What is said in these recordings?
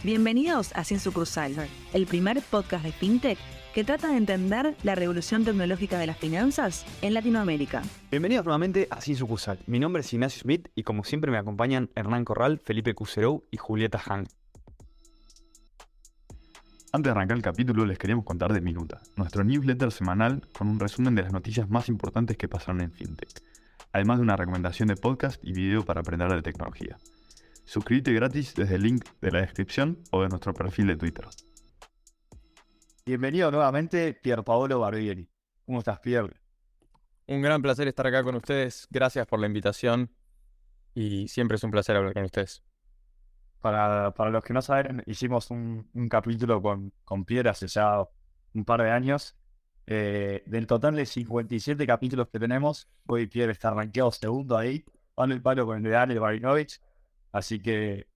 Bienvenidos a Sin Sucursal, el primer podcast de FinTech que trata de entender la revolución tecnológica de las finanzas en Latinoamérica. Bienvenidos nuevamente a Sin Sucursal. Mi nombre es Ignacio Smith y como siempre me acompañan Hernán Corral, Felipe Cuserou y Julieta Han. Antes de arrancar el capítulo les queríamos contar de Minuta, nuestro newsletter semanal con un resumen de las noticias más importantes que pasaron en FinTech, además de una recomendación de podcast y video para aprender de tecnología. Suscríbete gratis desde el link de la descripción o de nuestro perfil de Twitter. Bienvenido nuevamente, Pierpaolo Barbieri. ¿Cómo estás, Pierre? Un gran placer estar acá con ustedes. Gracias por la invitación y siempre es un placer hablar con ustedes. Para los que no saben, hicimos un capítulo con Pierre hace ya un par de años. Del total de 57 capítulos que tenemos, hoy Pierre está rankeado segundo ahí, palo y palo con el de Daniel Barinovich. Así que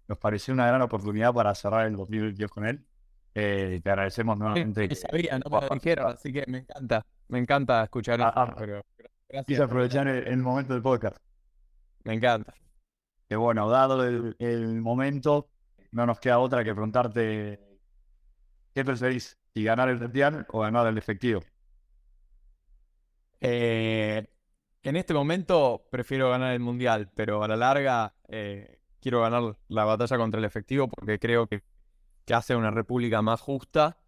nos pareció una gran oportunidad para cerrar el 2022 con él. Te agradecemos nuevamente. Sabía, no me lo dijeron, así que me encanta escuchar esto, pero gracias. Quise aprovechar el momento del podcast. Me encanta. Que bueno, dado el momento, no nos queda otra que preguntarte ¿qué preferís? ¿Si ganar el Mundial o ganar el efectivo? En este momento prefiero ganar el Mundial, pero a la larga quiero ganar la batalla contra el efectivo porque creo que hace una república más justa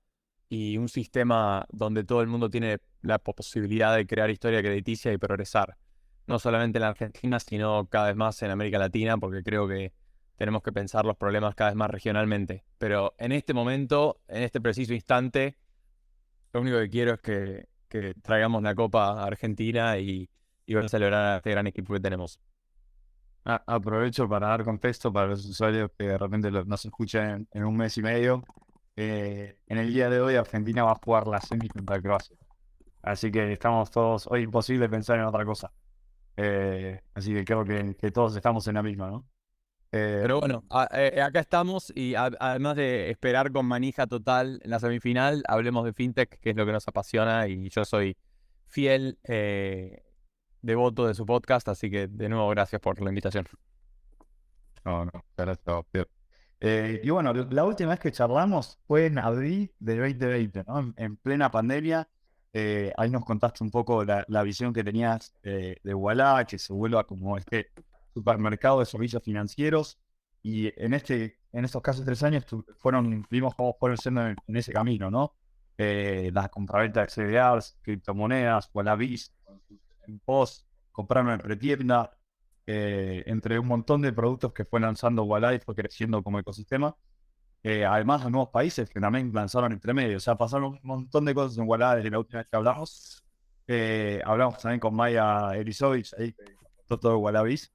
y un sistema donde todo el mundo tiene la posibilidad de crear historia crediticia y progresar. No solamente en la Argentina, sino cada vez más en América Latina, porque creo que tenemos que pensar los problemas cada vez más regionalmente. Pero en este momento, en este preciso instante, lo único que quiero es que traigamos la Copa a Argentina y ver a celebrar a este gran equipo que tenemos. Aprovecho para dar contexto para los usuarios que de repente nos escuchan en un mes y medio. En el día de hoy Argentina va a jugar la semi contra Croacia. Así que estamos todos, hoy imposible pensar en otra cosa. Así que creo que todos estamos en la misma, ¿no? Pero bueno, acá estamos y además de esperar con manija total en la semifinal, hablemos de FinTech, que es lo que nos apasiona y yo soy fiel devoto de su podcast, así que de nuevo gracias por la invitación. No, gracias, Pierre. Y bueno, la última vez que charlamos fue en abril del 2020, ¿no? En plena pandemia. Ahí nos contaste un poco la visión que tenías de Ualá, que se vuelva como este supermercado de servicios financieros. Y en estos casi 3 años vimos cómo fueron siendo en ese camino, ¿no? La compraventa de CDRs, criptomonedas, Ualabis, en post, compraron en pretienda, entre un montón de productos que fue lanzando Ualá y fue creciendo como ecosistema. Además de nuevos países que también lanzaron entre medio. O sea, pasaron un montón de cosas en Ualá desde la última vez que hablamos. Hablamos también con Maya Elisovich, ahí que contó todo Ualabis.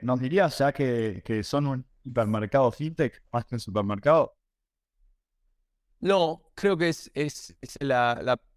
¿Nos dirías ya que son un hipermercado fintech más que un supermercado? No, creo que es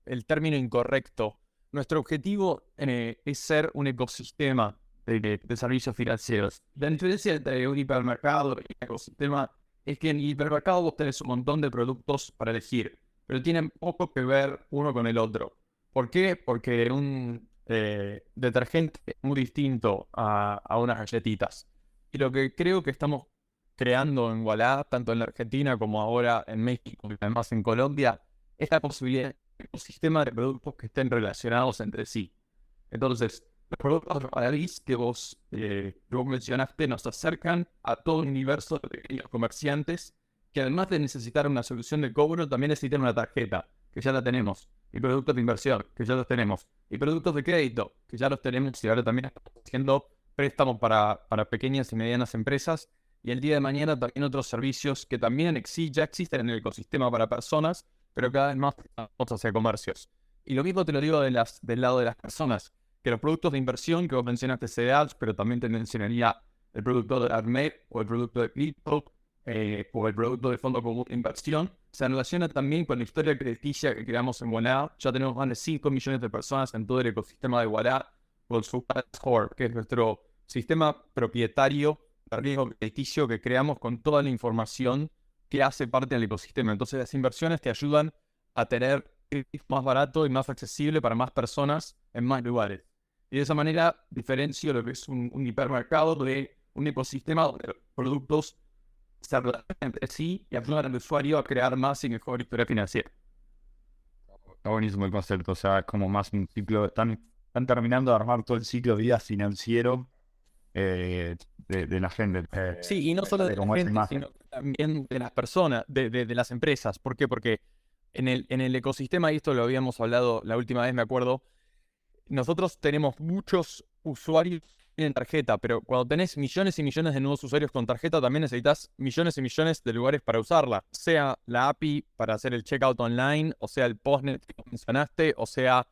el término incorrecto. Nuestro objetivo es ser un ecosistema de servicios financieros. La diferencia entre un hipermercado y un ecosistema es que en el hipermercado vos tenés un montón de productos para elegir, pero tienen poco que ver uno con el otro. ¿Por qué? Porque un detergente es muy distinto a unas galletitas. Y lo que creo que estamos creando en Ualá, tanto en la Argentina como ahora en México y además en Colombia, es la posibilidad de un ecosistema de productos que estén relacionados entre sí. Entonces, los productos de Ualabis que vos mencionaste nos acercan a todo un universo de pequeños comerciantes que además de necesitar una solución de cobro, también necesitan una tarjeta, que ya la tenemos, y productos de inversión, que ya los tenemos, y productos de crédito, que ya los tenemos y ahora también estamos haciendo préstamos para pequeñas y medianas empresas, y el día de mañana también otros servicios que también ya existen en el ecosistema para personas, pero cada vez más vamos hacia comercios. Y lo mismo te lo digo del lado de las personas, que los productos de inversión que vos mencionaste CDRs, pero también te mencionaría el producto de ARMED o el producto de cripto o el producto de fondo común de inversión, se relaciona también con la historia crediticia que creamos en Ualá. Ya tenemos más de 5 millones de personas en todo el ecosistema de Ualá con su Score, que es nuestro sistema propietario de riesgo crediticio que creamos con toda la información que hace parte del ecosistema. Entonces las inversiones te ayudan a tener más barato y más accesible para más personas en más lugares. Y de esa manera diferencio lo que es un hipermercado de un ecosistema donde los productos se relacionan entre sí y ayudan al usuario a crear más y mejor historia financiera. Está buenísimo el concepto, o sea, es como más un ciclo, están terminando de armar todo el ciclo de vida financiero de la gente. Sí, y no solo de la como esa gente, imagen. sino también de las personas, de las empresas. ¿Por qué? Porque en el ecosistema, y esto lo habíamos hablado la última vez, me acuerdo, nosotros tenemos muchos usuarios en tarjeta, pero cuando tenés millones y millones de nuevos usuarios con tarjeta, también necesitas millones y millones de lugares para usarla. Sea la API para hacer el checkout online, o sea el postnet que mencionaste, o sea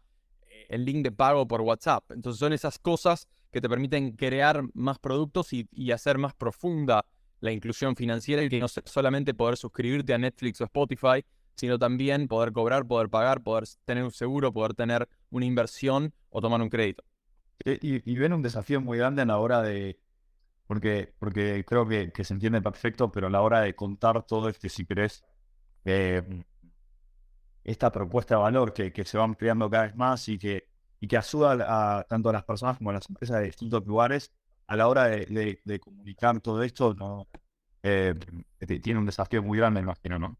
el link de pago por WhatsApp. Entonces son esas cosas que te permiten crear más productos y hacer más profunda la inclusión financiera y que no sea solamente poder suscribirte a Netflix o Spotify, sino también poder cobrar, poder pagar, poder tener un seguro, poder tener una inversión o tomar un crédito. Y ven un desafío muy grande a la hora de, porque creo que se entiende perfecto, pero a la hora de contar todo si querés, eh, esta propuesta de valor que se va ampliando cada vez más y que ayuda tanto a las personas como a las empresas de distintos lugares a la hora de comunicar todo esto, ¿no? Tiene un desafío muy grande, me imagino, ¿no?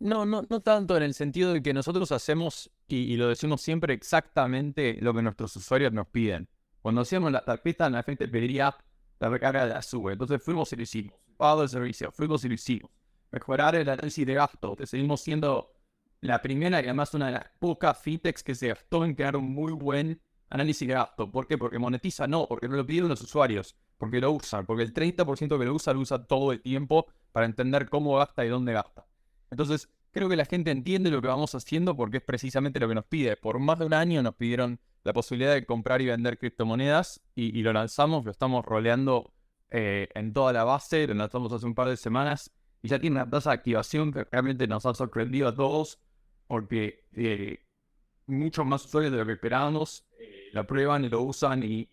No tanto en el sentido de que nosotros hacemos, y lo decimos siempre, exactamente lo que nuestros usuarios nos piden. Cuando hacíamos la tarjeta, la gente pediría la recarga de Azure. Entonces fuimos y lo hicimos. Pago de servicio, fuimos y lo hicimos. Mejorar el análisis de gasto, que seguimos siendo la primera y además una de las pocas fintechs que se gastó en crear un muy buen análisis de gasto. ¿Por qué? Porque monetiza, no, porque no lo piden los usuarios, porque lo usan, porque el 30% que lo usa todo el tiempo para entender cómo gasta y dónde gasta. Entonces, creo que la gente entiende lo que vamos haciendo porque es precisamente lo que nos pide. Por más de un año nos pidieron la posibilidad de comprar y vender criptomonedas y lo lanzamos, lo estamos roleando en toda la base, lo lanzamos hace un par de semanas y ya tiene una tasa de activación que realmente nos ha sorprendido a todos porque muchos más usuarios de lo que esperábamos la prueban y lo usan y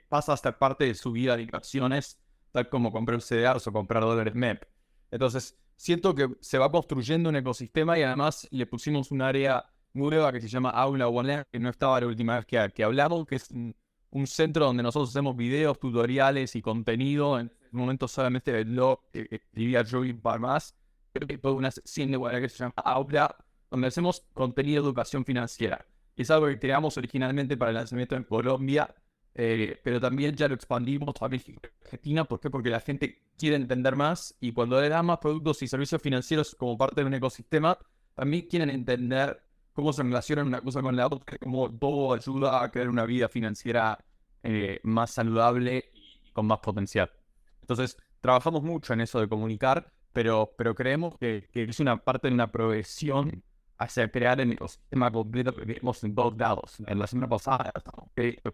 pasa a ser parte de su vida de inversiones, tal como comprar CDRs o comprar dólares MEP. Entonces, siento que se va construyendo un ecosistema y además le pusimos un área nueva que se llama Aula One, que no estaba la última vez que hablamos, que es un centro donde nosotros hacemos videos, tutoriales y contenido. En este momento solamente el blog que escribía yo y un par más, pero que toda una sección de One que se llama Aula, donde hacemos contenido de educación financiera. Es algo que creamos originalmente para el lanzamiento en Colombia, pero también ya lo expandimos a México y Argentina. ¿Por qué? Porque la gente quiere entender más y cuando le dan más productos y servicios financieros como parte de un ecosistema, también quieren entender cómo se relacionan una cosa con la otra, cómo todo ayuda a crear una vida financiera más saludable y con más potencial. Entonces, trabajamos mucho en eso de comunicar, pero creemos que es una parte de una progresión hacia crear el ecosistema completo que vemos en todos lados. En la semana pasada,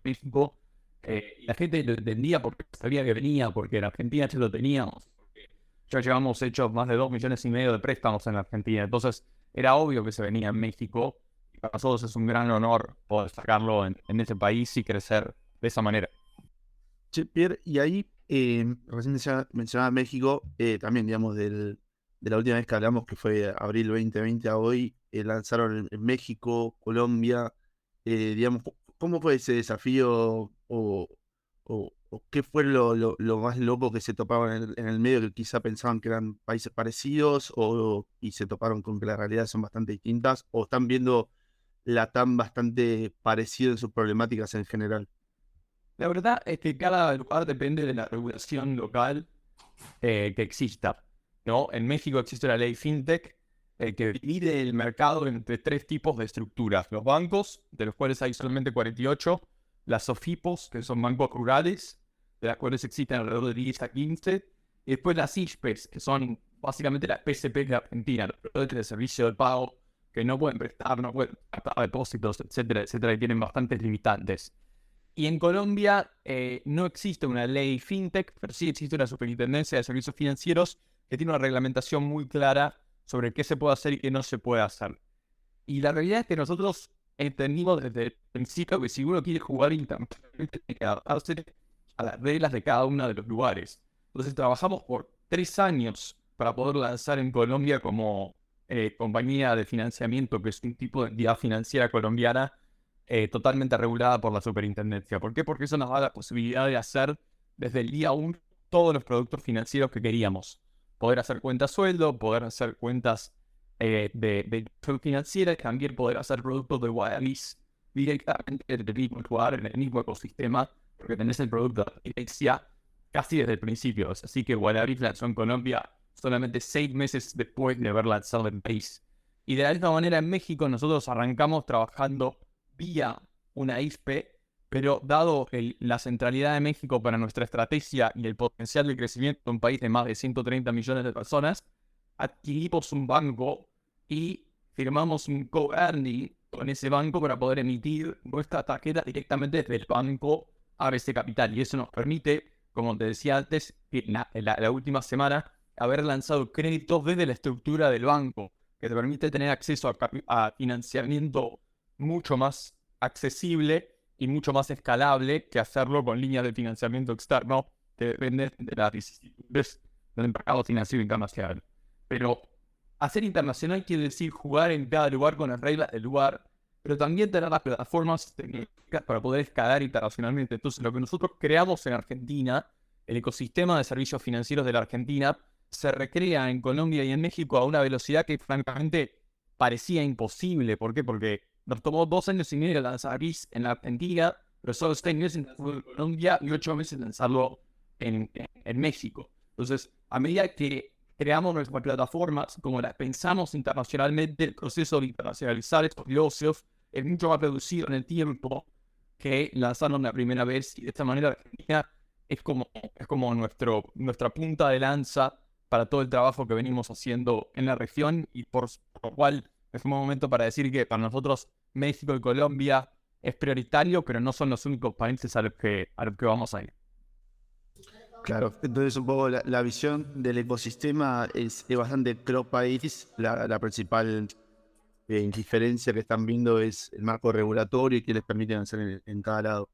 México, la gente lo entendía porque sabía que venía, porque en Argentina ya lo teníamos. Ya llevamos hechos más de 2,5 millones de préstamos en Argentina. Entonces, era obvio que se venía en México. Y para nosotros es un gran honor poder sacarlo en ese país y crecer de esa manera. Che, Pierre, y ahí recién mencionaba México, también, digamos, de la última vez que hablamos, que fue abril 2020 a hoy, lanzaron en México, Colombia, digamos, ¿cómo fue ese desafío o qué fue lo más loco que se topaban en el medio, que quizá pensaban que eran países parecidos y se toparon con que las realidades son bastante distintas, o están viendo LATAM bastante parecido en sus problemáticas en general? La verdad es que cada lugar depende de la regulación local que exista, ¿no? En México existe la ley FinTech que divide el mercado entre 3 tipos de estructuras. Los bancos, de los cuales hay solamente 48, las SOFIPOS, que son bancos rurales, de las cuales existen alrededor de 10 a 15, y después las ISPES, que son básicamente las PSP de Argentina, los proveedores de servicio de pago, que no pueden prestar, no pueden prestar depósitos, etcétera, etcétera, y tienen bastantes limitantes. Y en Colombia no existe una ley FinTech, pero sí existe una superintendencia de servicios financieros que tiene una reglamentación muy clara sobre qué se puede hacer y qué no se puede hacer. Y la realidad es que nosotros entendimos desde el principio que si uno quiere jugar internacionalmente, tiene que adaptarse a las reglas de cada uno de los lugares. Entonces trabajamos por 3 años para poder lanzar en Colombia como compañía de financiamiento, que es un tipo de entidad financiera colombiana totalmente regulada por la superintendencia. ¿Por qué? Porque eso nos da la posibilidad de hacer desde el día 1 todos los productos financieros que queríamos. Poder hacer cuentas sueldo, poder hacer cuentas de inversión financiera, y también poder hacer productos de Wise directamente en el mismo lugar, en el mismo ecosistema, porque tenés el producto de evidencia casi desde el principio. Así que Wise lanzó en Colombia solamente 6 meses después de haber lanzado en país. Y de la misma manera en México nosotros arrancamos trabajando vía una ISPE, pero dado la centralidad de México para nuestra estrategia y el potencial de crecimiento de un país de más de 130 millones de personas, adquirimos un banco y firmamos un co-earning con ese banco para poder emitir nuestra tarjeta directamente desde el banco ABC Capital. Y eso nos permite, como te decía antes, en la última semana, haber lanzado créditos desde la estructura del banco, que te permite tener acceso a financiamiento mucho más accesible y mucho más escalable que hacerlo con líneas de financiamiento externo que dependen de las vicisitudes del mercado financiero internacional. Pero hacer internacional quiere decir jugar en cada lugar con las reglas del lugar, pero también tener las plataformas tecnológicas para poder escalar internacionalmente. Entonces, lo que nosotros creamos en Argentina, el ecosistema de servicios financieros de la Argentina, se recrea en Colombia y en México a una velocidad que francamente parecía imposible. ¿Por qué? Porque nos tomó 2 años y medio lanzar BIS en la Argentina, pero solo 6 meses en lanzarlo en Colombia y 8 meses en lanzarlo en México. Entonces, a medida que creamos nuestras plataformas, como las pensamos internacionalmente, el proceso de internacionalizar estos negocios es mucho más reducido en el tiempo que lanzarlo la primera vez. Y de esta manera Argentina es como nuestra punta de lanza para todo el trabajo que venimos haciendo en la región, y por lo cual es un momento para decir que para nosotros México y Colombia es prioritario, pero no son los únicos países a los que vamos a ir. Claro, entonces un poco la visión del ecosistema es bastante pro país. La principal diferencia que están viendo es el marco regulatorio y que les permiten hacer en cada lado.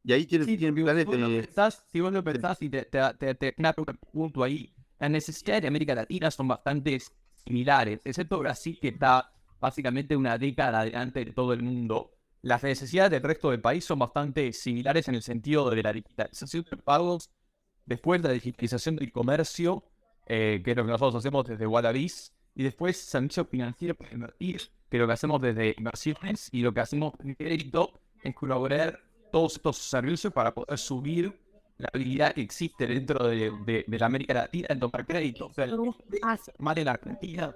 Y ahí tienen planes Si vos lo pensás y te claro un punto ahí, las necesidades de América Latina son bastante similares, excepto Brasil, que está básicamente una década adelante de todo el mundo. Las necesidades del resto del país son bastante similares en el sentido de la digitalización de pagos, después la digitalización del comercio, que es lo que nosotros hacemos desde Wallabies, y después servicios financieros para invertir, que es lo que hacemos desde inversiones, y lo que hacemos en crédito es colaborar todos estos servicios para poder subir la habilidad que existe dentro de la América Latina en tomar crédito. O sea, más en la Argentina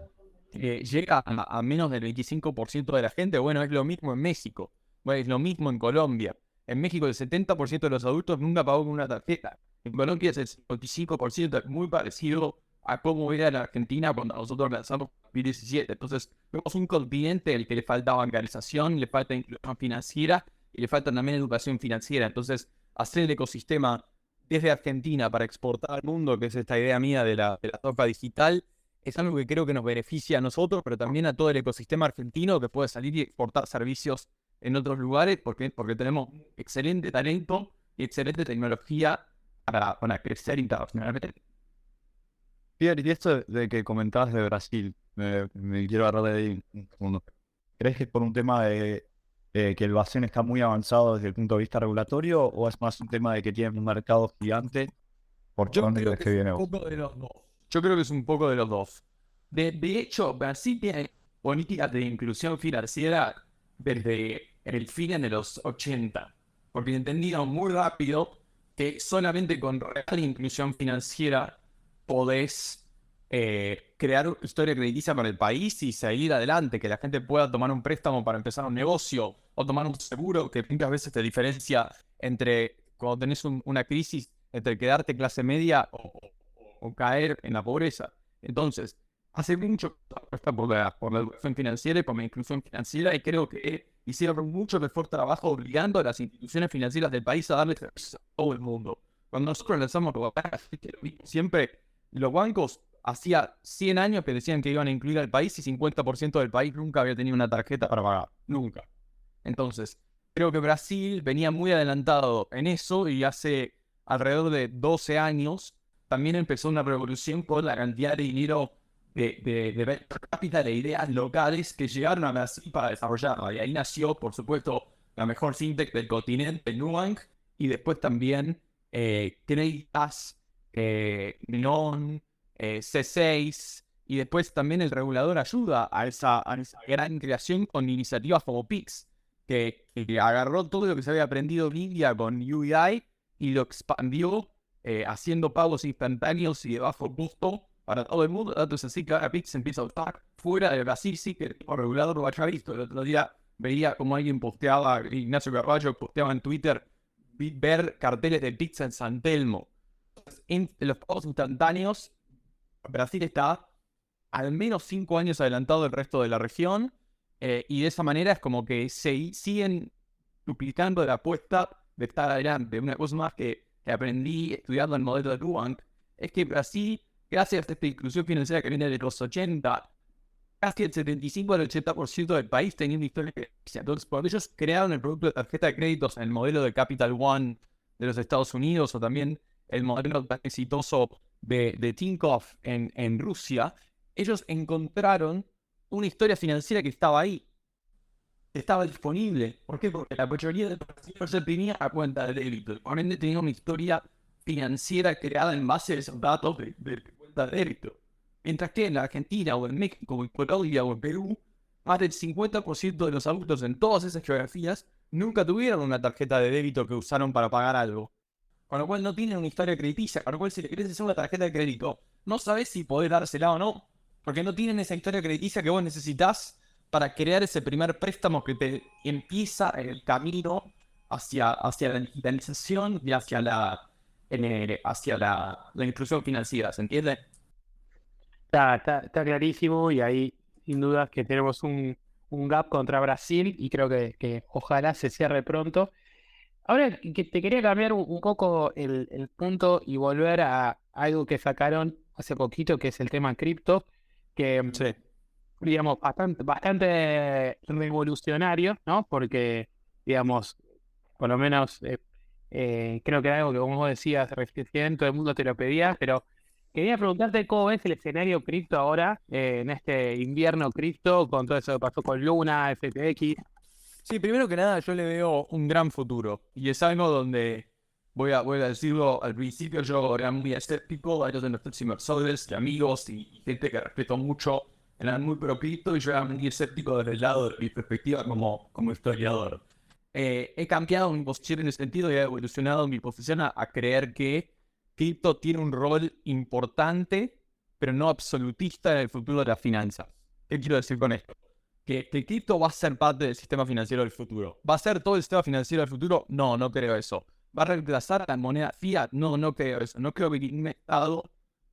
llega a menos del 25% de la gente. Bueno, es lo mismo en México, bueno, es lo mismo en Colombia. En México el 70% de los adultos nunca pagó con una tarjeta. En Colombia es el 55%, es muy parecido a cómo era la Argentina cuando nosotros lanzamos en 2017. Entonces, vemos un continente al que le falta bancarización, le falta inclusión financiera y le falta también educación financiera. Entonces, hacer el ecosistema desde Argentina para exportar al mundo, que es esta idea mía de la toca digital, es algo que creo que nos beneficia a nosotros, pero también a todo el ecosistema argentino que puede salir y exportar servicios en otros lugares, porque tenemos excelente talento y excelente tecnología para crecer internacionalmente. Pierre, y esto de que comentabas de Brasil, me quiero agarrar de ahí un segundo. ¿Crees que es por un tema de que el Bacen está muy avanzado desde el punto de vista regulatorio, o es más un tema de que tienen un mercado gigante? ¿Por dónde crees que viene? Yo creo que es un poco de los dos. De hecho, Brasil tiene políticas de inclusión financiera desde el fin de los 80, porque entendieron muy rápido que solamente con real inclusión financiera podés crear una historia crediticia para el país y seguir adelante, que la gente pueda tomar un préstamo para empezar un negocio o tomar un seguro, que muchas veces te diferencia entre cuando tenés una crisis, entre quedarte clase media o caer en la pobreza. Entonces, hace mucho que apuesta por la educación financiera y por la inclusión financiera, y creo que hicieron mucho mejor trabajo obligando a las instituciones financieras del país a darle servicios a todo el mundo. Cuando nosotros lanzamos los bancos, siempre los bancos hacía 100 años que decían que iban a incluir al país y 50% del país nunca había tenido una tarjeta para pagar. Nunca. Entonces, creo que Brasil venía muy adelantado en eso, y hace alrededor de 12 años también empezó una revolución con la cantidad de dinero de venture capital, de ideas locales que llegaron a Brasil para desarrollarla. Y ahí nació, por supuesto, la mejor fintech del continente, Nubank, y después también Creditas, Neon, C6, y después también el regulador ayuda a esa gran creación con iniciativas como Pix, que agarró todo lo que se había aprendido en India con UEI y lo expandió haciendo pagos instantáneos y de bajo costo para todo el mundo. Entonces así que ahora Pix empieza a usar fuera de Brasil, sí que el regulador lo haya visto. El otro día veía como alguien posteaba, Ignacio Carballo posteaba en Twitter, ver carteles de Pix en San Telmo. En los pagos instantáneos, Brasil está al menos 5 años adelantado del resto de la región, y de esa manera es como que siguen duplicando la apuesta de estar adelante. Una cosa más que aprendí estudiando el modelo de Nubank es que Brasil, gracias a esta inclusión financiera que viene de los 80, casi el 75 al 80% del país tenía una historia de crecimiento. Entonces, cuando ellos crearon el producto de tarjeta de créditos en el modelo de Capital One de los Estados Unidos, o también el modelo tan exitoso de Tinkoff en Rusia, ellos encontraron una historia financiera que estaba ahí, que estaba disponible. ¿Por qué? Porque la mayoría de los se tenía a cuenta de débito. Por ende, tenía una historia financiera creada en base a esos datos de cuenta de débito. Mientras que en la Argentina, o en México, o en Colombia, o en Perú, más del 50% de los adultos en todas esas geografías nunca tuvieron una tarjeta de débito que usaron para pagar algo. Con lo cual no tienen una historia crediticia, con lo cual si le querés hacer una tarjeta de crédito, no sabes si podés dársela o no, porque no tienen esa historia crediticia que vos necesitas para crear ese primer préstamo que te empieza el camino hacia la digitalización y hacia la inclusión financiera, ¿se entiende? Está clarísimo, y ahí sin dudas que tenemos un gap contra Brasil, y creo que ojalá se cierre pronto. Ahora que te quería cambiar un poco el punto y volver a algo que sacaron hace poquito, que es el tema cripto, que Sí. digamos, bastante revolucionario, ¿no? Porque, digamos, por lo menos creo que era algo que, como vos decías, recién todo el mundo te lo pedía, pero quería preguntarte cómo ves el escenario cripto ahora, en este invierno cripto, con todo eso que pasó con Luna, FTX. Sí, primero que nada yo le veo un gran futuro, y es algo donde voy a decirlo al principio. Yo era muy escéptico, varios de nuestros inversores, de amigos y gente que respeto mucho eran muy pro cripto, y yo era muy escéptico desde el lado de mi perspectiva como historiador. He cambiado mi posición en ese sentido y he evolucionado mi posición a creer que cripto tiene un rol importante, pero no absolutista, en el futuro de las finanzas. ¿Qué quiero decir con esto? Que cripto va a ser parte del sistema financiero del futuro. ¿Va a ser todo el sistema financiero del futuro? No, no creo eso. ¿Va a reemplazar a la moneda fiat? No, no creo eso. No creo que ningún Estado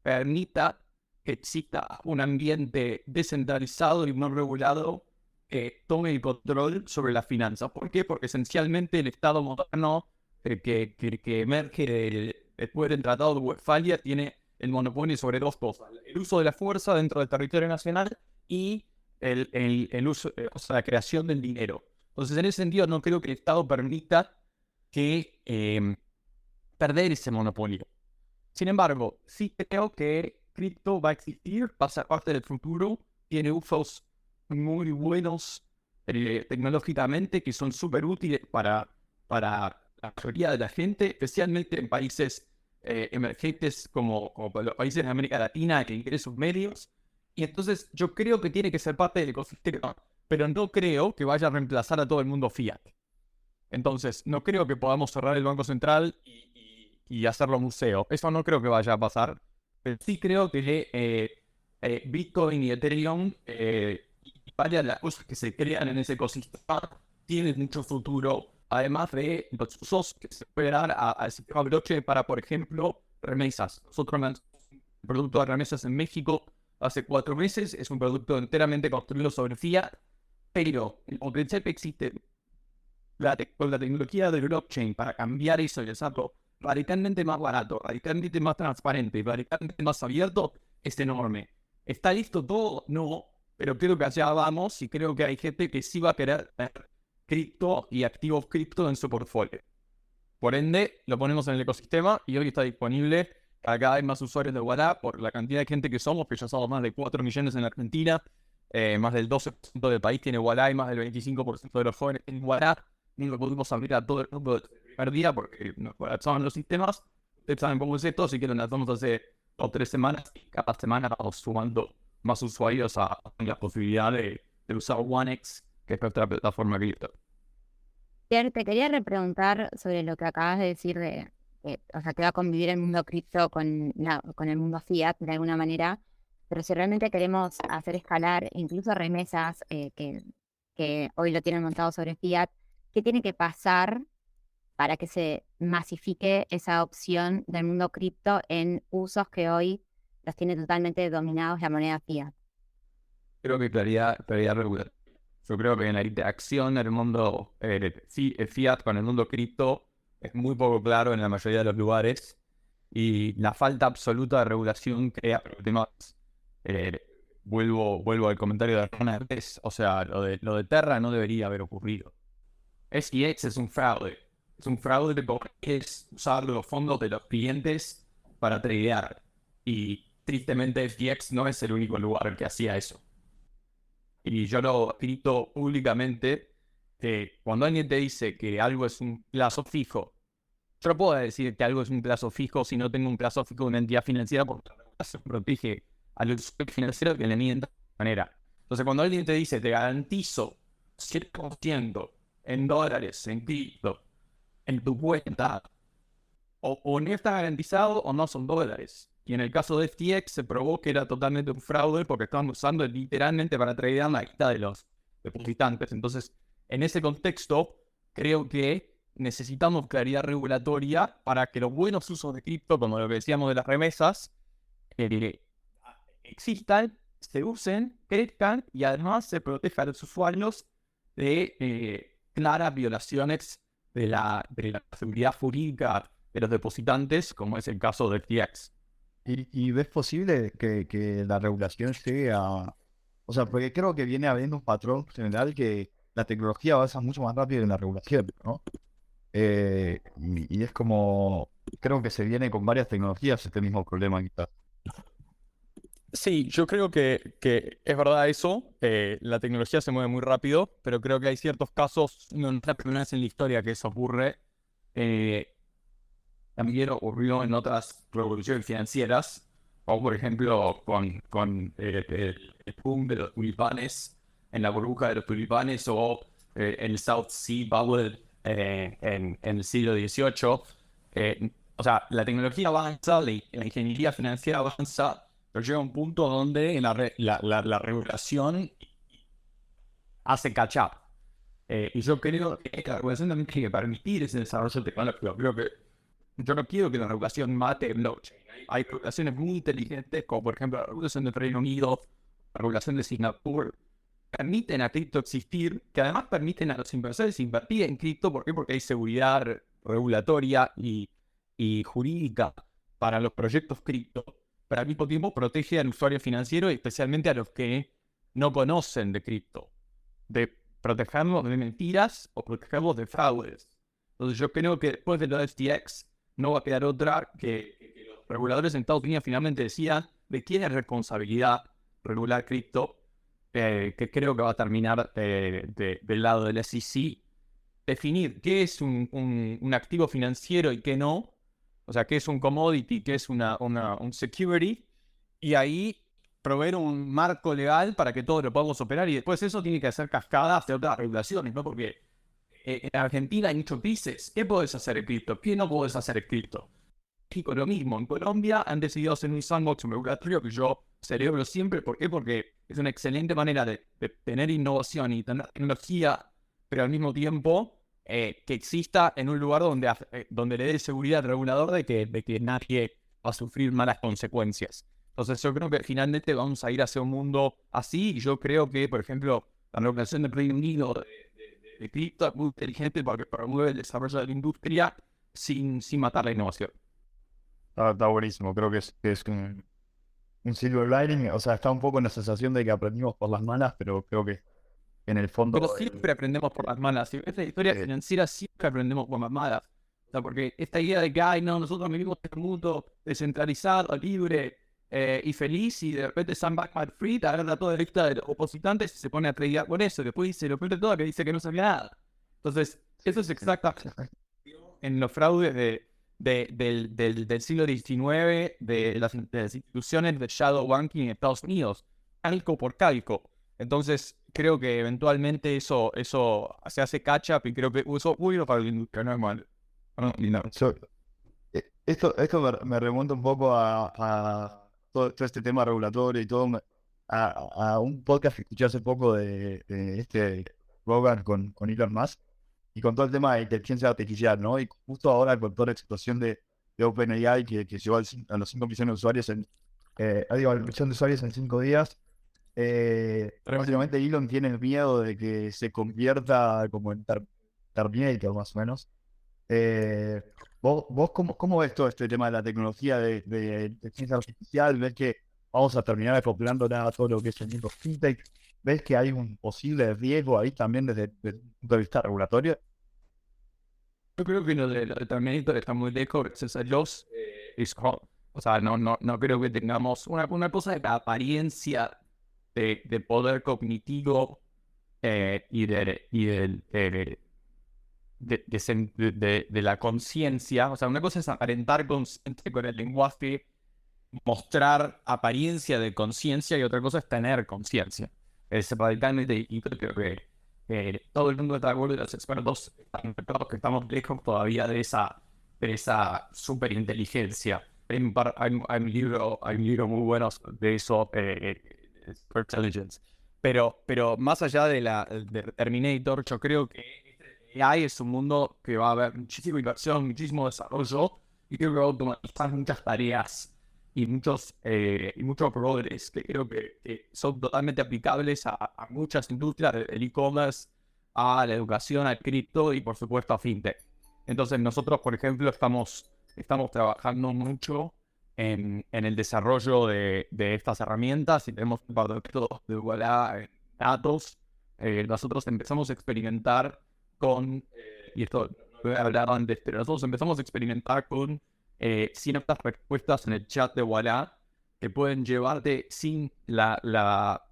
permita que exista un ambiente descentralizado y no regulado que tome el control sobre las finanzas. ¿Por qué? Porque esencialmente el Estado moderno que emerge después del Tratado de Westfalia tiene el monopolio sobre dos cosas: el uso de la fuerza dentro del territorio nacional y el uso, o sea, la creación del dinero. Entonces, en ese sentido, no creo que el Estado permita que perder ese monopolio. Sin embargo, sí creo que cripto va a existir, va a ser parte del futuro, tiene usos muy buenos tecnológicamente, que son súper útiles para la mayoría de la gente, especialmente en países emergentes como los países de América Latina, que tienen sus medios. Y entonces yo creo que tiene que ser parte del ecosistema, pero no creo que vaya a reemplazar a todo el mundo fiat. Entonces, no creo que podamos cerrar el Banco Central y hacerlo museo. Eso no creo que vaya a pasar. Pero sí creo que Bitcoin y Ethereum y varias de las cosas que se crean en ese ecosistema tienen mucho futuro, además de los usos que se pueden dar al sistema blockchain para, por ejemplo, remesas. Nosotros lanzamos un producto de remesas en México hace 4 meses. Es un producto enteramente construido sobre fiat, pero el potencial que existe con la tecnología del blockchain para cambiar eso y hacerlo radicalmente más barato, radicalmente más transparente, radicalmente más abierto, es enorme. ¿Está listo todo? No, pero creo que allá vamos, y creo que hay gente que sí va a querer tener cripto y activos cripto en su portfolio. Por ende, lo ponemos en el ecosistema y hoy está disponible para cada vez más usuarios de WhatsApp por la cantidad de gente que somos, que ya somos más de 4 millones en la Argentina, más del 12% del país tiene WhatsApp y más del 25% de los jóvenes tienen WhatsApp. No lo pudimos abrir a todo el mundo el primer día porque nos colapsaban los sistemas, ustedes saben cómo es esto, así que lo lanzamos hace 2 o 3 semanas y cada semana vamos sumando más usuarios a la posibilidad de usar OneX, que es nuestra plataforma cripto. Pierre, te quería repreguntar sobre lo que acabas de decir o sea, que va a convivir el mundo cripto con el mundo fiat de alguna manera, pero si realmente queremos hacer escalar incluso remesas que hoy lo tienen montado sobre fiat, ¿qué tiene que pasar para que se masifique esa opción del mundo cripto en usos que hoy los tiene totalmente dominados la moneda fiat? Creo que claridad regular. Yo creo que en la interacción del mundo fiat con el mundo cripto es muy poco claro en la mayoría de los lugares y la falta absoluta de regulación crea problemas. Vuelvo al comentario de Ronald. O sea, lo de Terra no debería haber ocurrido. FTX es un fraude. Es un fraude porque es usar los fondos de los clientes para tradear. Y tristemente FTX no es el único lugar que hacía eso. Y yo lo he escrito públicamente, cuando alguien te dice que algo es un plazo fijo, yo no puedo decir que algo es un plazo fijo si no tengo un plazo fijo de una entidad financiera porque la regulación protege a los financieros que le miden de manera. Entonces, cuando alguien te dice, te garantizo 7% en dólares, en cripto, en tu cuenta, o no está garantizado o no son dólares. Y en el caso de FTX se probó que era totalmente un fraude porque estaban usando literalmente para tradear la guita de los depositantes. Entonces, en ese contexto, creo que necesitamos claridad regulatoria para que los buenos usos de cripto, como lo que decíamos de las remesas, existan, se usen, crezcan y además se proteja a los usuarios de claras violaciones de la seguridad jurídica de los depositantes, como es el caso de FTX. ¿Y ves posible que la regulación llegue a... O sea, porque creo que viene habiendo un patrón general que la tecnología avanza mucho más rápido en la regulación, ¿no? Y es como... Creo que se viene con varias tecnologías este mismo problema quizás. Sí, yo creo que es verdad eso. La tecnología se mueve muy rápido, pero creo que hay ciertos casos, no es la primera vez en la historia que eso ocurre. También ocurrió en otras revoluciones financieras, o por ejemplo con el boom de los tulipanes, en la burbuja de los tulipanes, o el South Sea Bubble en el siglo XVIII. O sea, la tecnología avanza, la ingeniería financiera avanza, pero llega a un punto donde la regulación hace catch up. Y yo creo que la regulación también tiene que permitir ese desarrollo tecnológico. Creo que yo no quiero que la regulación mate el blockchain. Hay regulaciones muy inteligentes, como por ejemplo la regulación del Reino Unido, la regulación de Singapur, permiten a cripto existir, que además permiten a los inversores invertir en cripto. ¿Por qué? Porque hay seguridad regulatoria y jurídica para los proyectos cripto, pero al mismo tiempo protege al usuario financiero y especialmente a los que no conocen de cripto, de protegerlos de mentiras o protegerlos de fraudes. Entonces yo creo que después de lo de FTX no va a quedar otra que los reguladores en Estados Unidos finalmente decían de quién es responsabilidad regular cripto, que creo que va a terminar del lado del SEC, definir qué es un activo financiero y qué no, o sea, qué es un commodity, qué es un security, y ahí proveer un marco legal para que todos lo podamos operar, y después eso tiene que hacer cascadas de otras regulaciones, ¿no? Porque en Argentina hay muchos países. ¿Qué podés hacer en cripto? ¿Qué no podés hacer en cripto? México lo mismo. En Colombia han decidido hacer un sandbox regulatorio que yo celebro siempre. ¿Por qué? Porque es una excelente manera de tener innovación y tener tecnología, pero al mismo tiempo que exista en un lugar donde le dé seguridad al regulador de que nadie va a sufrir malas consecuencias. Entonces yo creo que finalmente vamos a ir hacia un mundo así, y yo creo que, por ejemplo, la regulación del Reino Unido de cripto es muy inteligente porque promueve el desarrollo de la industria sin matar la innovación. Está buenísimo, creo que es un silver lining, o sea, está un poco en la sensación de que aprendimos por las malas, pero creo que en el fondo... Pero siempre aprendemos por las malas. Si ves la historia financiera, siempre aprendemos por las malas. O sea, porque esta idea de que, ay, no, nosotros vivimos en un mundo descentralizado, libre y feliz, y de repente Sam Bankman-Fried agarra toda la lista de los opositantes y se pone a tradear con eso. Y después dice, lo peor de todo, que dice que no sabía nada. Entonces, eso es exactamente en los fraudes del siglo XIX de las instituciones de shadow banking en Estados Unidos, calco por calco. Entonces, creo que eventualmente eso se hace catch up y creo que eso bueno para la industria, no es malo. Esto me remonta un poco a todo este tema regulatorio y todo, a un podcast que escuché hace poco de este Rogan con Elon Musk y con todo el tema de inteligencia artificial, ¿no? Y justo ahora con toda la explosión de OpenAI que llegó a los 5 millones de usuarios a el millón de usuarios en 5 días. Básicamente Elon tiene el miedo de que se convierta como en Terminator, más o menos. ¿Vos cómo ves todo este tema de la tecnología de inteligencia artificial? ¿Ves que vamos a terminar acoplando a todo lo que es el mundo fintech? ¿Ves que hay un posible riesgo ahí también desde el punto de vista regulatorio? Yo creo que lo de Terminator está muy lejos, gracias a Dios. O sea, no creo que tengamos una cosa de la apariencia de poder cognitivo y de la conciencia. O sea, una cosa es aparentar conciencia con el lenguaje, mostrar apariencia de conciencia, y otra cosa es tener conciencia. Es radicalmente distinto. Creo que todo el mundo está de acuerdo, y los expertos están claros que estamos lejos todavía de esa superinteligencia. Hay un libro muy bueno de eso, Superintelligence. Pero más allá de Terminator, yo creo que AI es un mundo que va a haber muchísima inversión, muchísimo desarrollo, y creo que va a automatizar muchas tareas y muchos roles que creo que son totalmente aplicables a muchas industrias, del e-commerce, a la educación, al cripto y por supuesto a fintech. Entonces nosotros, por ejemplo, estamos trabajando mucho en el desarrollo de estas herramientas, y tenemos un proyecto de Ualá datos. Nosotros empezamos a experimentar con, y esto no voy a hablar antes, pero nosotros empezamos a experimentar con ciertas respuestas en el chat de Ualá que pueden llevarte sin la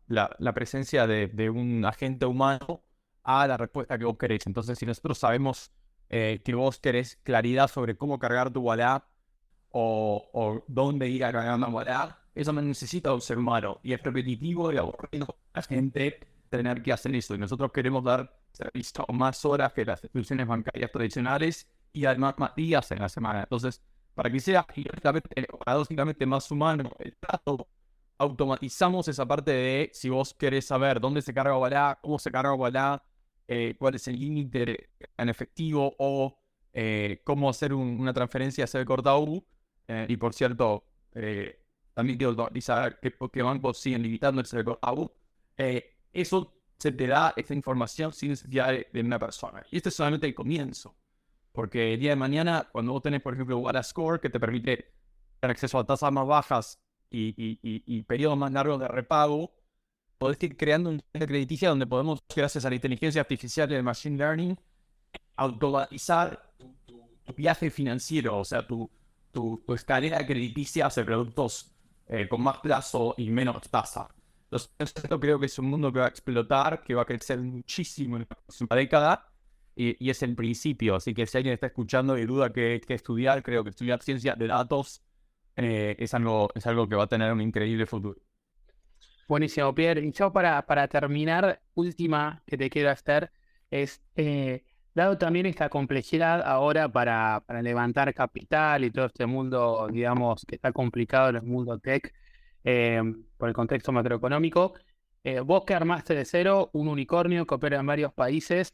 presencia de un agente humano a la respuesta que vos querés. Entonces, si nosotros sabemos que vos querés claridad sobre cómo cargar tu Ualá o dónde ir a cargar una Ualá, eso no necesita un ser humano, y es repetitivo y aburrido a la gente tener que hacer eso. Y nosotros queremos dar servicio más horas que las instituciones bancarias tradicionales, y además más días en la semana. Entonces, para que sea paradójicamente más humano el trato, automatizamos esa parte de si vos querés saber dónde se carga Ualá, cómo se carga Ualá, cuál es el límite en efectivo, o cómo hacer una transferencia hacia el cortau. Y por cierto, también quiero automatizar que bancos siguen limitando el cortau. Eso se te da esta información sin necesidad de una persona. Y este es solamente el comienzo. Porque el día de mañana, cuando vos tenés, por ejemplo, Ualá Score, que te permite tener acceso a tasas más bajas y periodos más largos de repago, podés ir creando una crediticia donde podemos, gracias a la inteligencia artificial y el machine learning, automatizar tu viaje financiero, o sea, tu escalera crediticia hacia productos con más plazo y menos tasa. Entonces, esto creo que es un mundo que va a explotar, que va a crecer muchísimo en la próxima década. Y es el principio, así que si alguien está escuchando y duda qué estudiar, creo que estudiar ciencias de datos es algo que va a tener un increíble futuro. Buenísimo, Pierre. Y yo para terminar, última que te quiero hacer es, dado también esta complejidad ahora para levantar capital y todo este mundo, digamos, que está complicado en el mundo tech, por el contexto macroeconómico, vos que armaste de cero un unicornio que opera en varios países,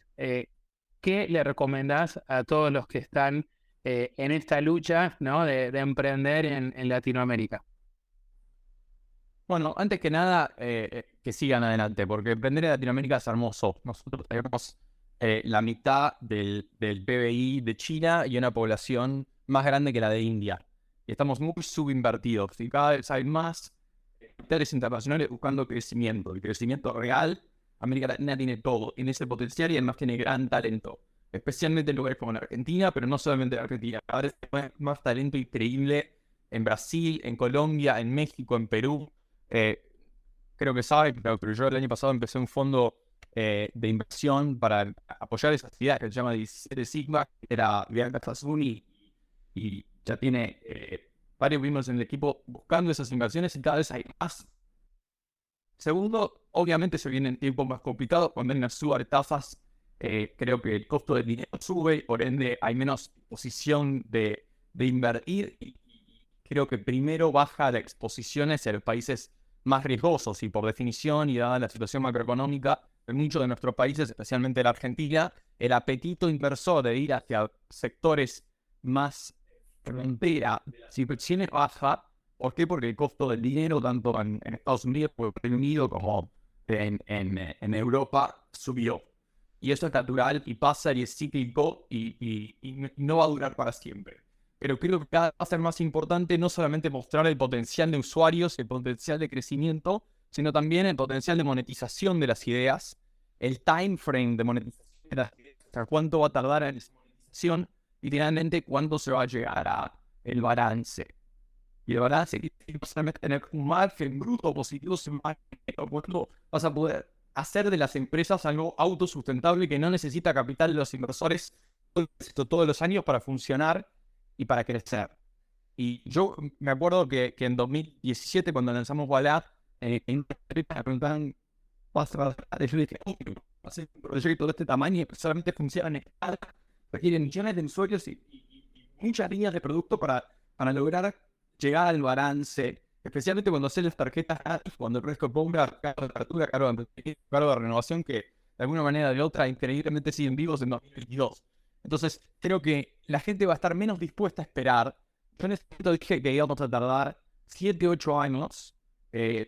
¿qué le recomendás a todos los que están en esta lucha, ¿no? de emprender en Latinoamérica? Bueno, antes que nada, que sigan adelante, porque emprender en Latinoamérica es hermoso. Nosotros tenemos la mitad del PBI de China y una población más grande que la de India. Y estamos muy subinvertidos, y cada vez hay más capitales internacionales buscando crecimiento. El crecimiento real, América Latina tiene todo, tiene ese potencial, y además tiene gran talento, especialmente en lugares como la Argentina, pero no solamente en Argentina. Cada vez hay más talento increíble en Brasil, en Colombia, en México, en Perú. Creo que saben, pero yo el año pasado empecé un fondo de inversión para apoyar esas ideas que se llama 17 Sigma, que era Bianca Sassoon y y ya tiene varios miembros en el equipo buscando esas inversiones y cada vez hay más. Segundo, obviamente se vienen tiempos más complicados cuando hay una suba de tasas. Creo que el costo del dinero sube, por ende hay menos posición de invertir y creo que primero baja la exposición hacia los países más riesgosos y por definición y dada la situación macroeconómica en muchos de nuestros países, especialmente la Argentina, el apetito inversor de ir hacia sectores más frontera de las inversiones baja. ¿Por qué? Porque el costo del dinero, tanto en Estados Unidos como en Reino Unido como en Europa, subió. Y eso es natural y pasa y es cíclico y no va a durar para siempre. Pero creo que va a ser más importante no solamente mostrar el potencial de usuarios, el potencial de crecimiento, sino también el potencial de monetización de las ideas, el time frame de monetización de las ideas, o sea, cuánto va a tardar en esa monetización y finalmente cuándo se va a llegar a el balance. Y el balance quiere solamente tener un margen bruto positivo, cuando vas a poder hacer de las empresas algo autosustentable que no necesita capital de los inversores todos los años para funcionar y para crecer. Y yo me acuerdo que en 2017, cuando lanzamos Wallah, en me preguntaban, ¿vas a hacer un proyecto de este tamaño y solamente funciona en escala? Requiere millones de usuarios y muchas líneas de producto para lograr llegar al balance, especialmente cuando haces las tarjetas, cuando el resto compra cargo de apertura, cargo de renovación, que de alguna manera o de otra increíblemente siguen vivos en 2022. Entonces, creo que la gente va a estar menos dispuesta a esperar. Yo en este momento dije que íbamos a tardar 7, 8 años.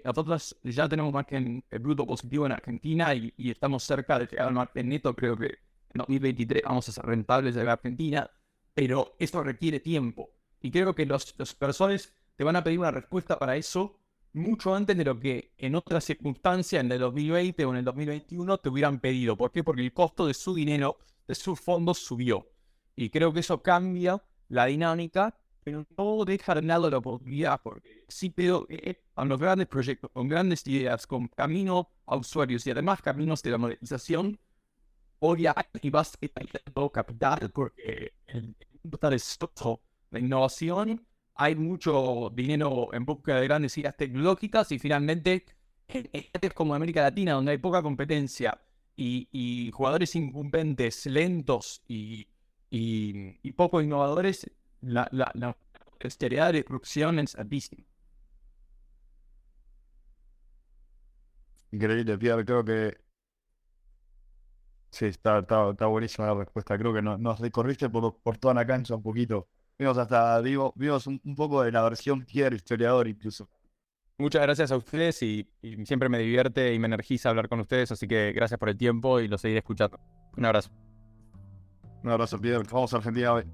Nosotros ya tenemos margen bruto positivo en Argentina y estamos cerca de llegar al margen neto. Creo que en 2023 vamos a ser rentables en Argentina, pero eso requiere tiempo. Y creo que los inversores te van a pedir una respuesta para eso mucho antes de lo que en otras circunstancias, en el 2020 o en el 2021, te hubieran pedido. ¿Por qué? Porque el costo de su dinero, de sus fondos subió. Y creo que eso cambia la dinámica, pero no deja de lado la oportunidad, porque sí creo que a los grandes proyectos, con grandes ideas, con camino a usuarios y además caminos de la monetización, hoy y vas a tener todo capital, porque el mundo está destruido de innovación, hay mucho dinero en busca de grandes ideas tecnológicas y finalmente en países como América Latina, donde hay poca competencia y jugadores incumbentes, lentos y poco innovadores, la posibilidad de disrupción es altísima. Increíble, Pierre, creo que sí, está buenísima la respuesta. Creo que nos recorriste por toda la cancha un poquito. Vimos un poco de la versión Pierre, historiador incluso. Muchas gracias a ustedes y siempre me divierte y me energiza hablar con ustedes, así que gracias por el tiempo y lo seguiré escuchando. Un abrazo. Un abrazo, Pierre. Vamos a Argentina hoy.